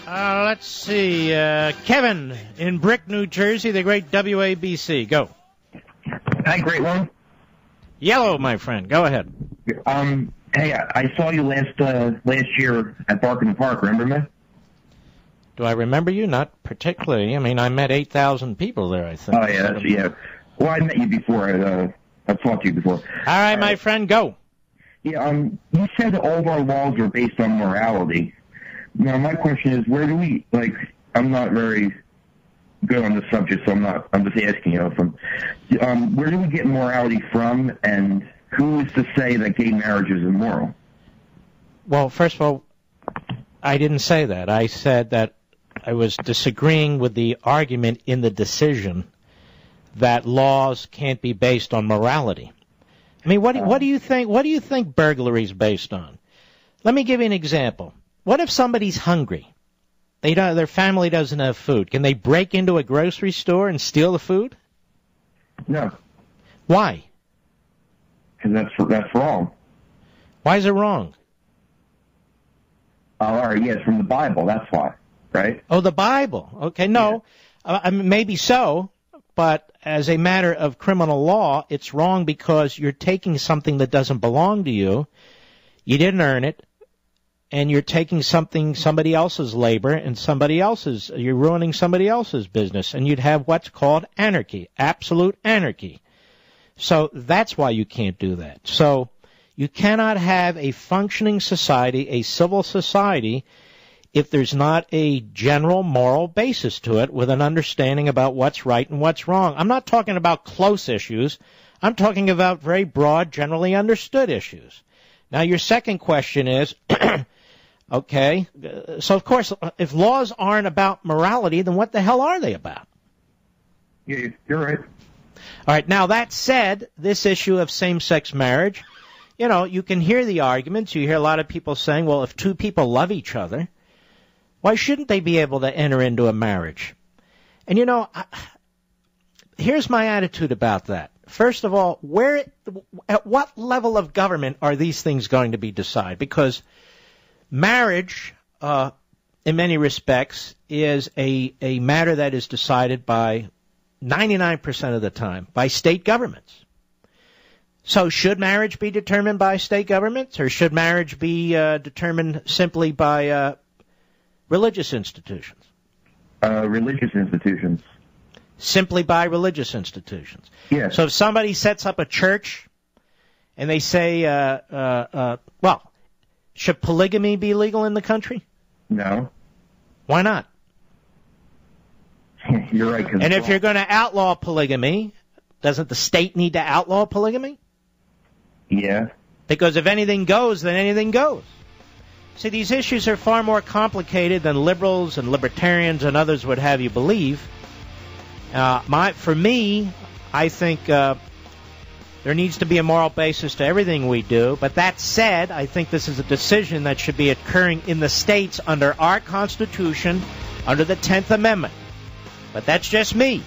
Let's see. Kevin in Brick, New Jersey, the great WABC. Go. Hi, great one. Yellow, my friend. Go ahead. Hey, I saw you last year at Bark in the Park. Remember me? Do I remember you? Not particularly. I mean, I met 8,000 people there, I think. Oh, yeah, yeah. Well, I met you before. I've talked to you before. All right, my friend, go. Yeah, you said that all of our laws are based on morality. Now, my question is, where do we, I'm not very good on this subject, so I'm just asking you, where do we get morality from, and who is to say that gay marriage is immoral? Well, first of all, I didn't say that. I said that I was disagreeing with the argument in the decision that laws can't be based on morality. I mean, what do you think? What do you think burglary is based on? Let me give you an example. What if somebody's hungry? Their family doesn't have food. Can they break into a grocery store and steal the food? No. Why? Because that's wrong. Why is it wrong? All right, yes, from the Bible. That's why, right? Oh, the Bible. Okay, no, yeah. Maybe so, but as a matter of criminal law, it's wrong because you're taking something that doesn't belong to you. You didn't earn it. And you're taking somebody else's labor and you're ruining somebody else's business. And you'd have what's called anarchy, absolute anarchy. So that's why you can't do that. So you cannot have a functioning society, a civil society, if there's not a general moral basis to it with an understanding about what's right and what's wrong. I'm not talking about close issues. I'm talking about very broad, generally understood issues. Now, your second question is, okay, so of course, if laws aren't about morality, then what the hell are they about? Yeah, you're right. All right, now that said, this issue of same-sex marriage, you can hear the arguments. You hear a lot of people saying, well, if two people love each other, why shouldn't they be able to enter into a marriage? And, here's my attitude about that. First of all, at what level of government are these things going to be decided? Because marriage, in many respects, is a matter that is decided by 99% of the time by state governments. So should marriage be determined by state governments, or should marriage be determined simply by religious institutions? Religious institutions. Simply by religious institutions. Yes. So if somebody sets up a church and they say, should polygamy be legal in the country? No. Why not? You're right. And if you're going to outlaw polygamy, doesn't the state need to outlaw polygamy? Yeah. Because if anything goes, then anything goes. See, these issues are far more complicated than liberals and libertarians and others would have you believe. For me, I think there needs to be a moral basis to everything we do. But that said, I think this is a decision that should be occurring in the states under our Constitution, under the 10th Amendment. But that's just me.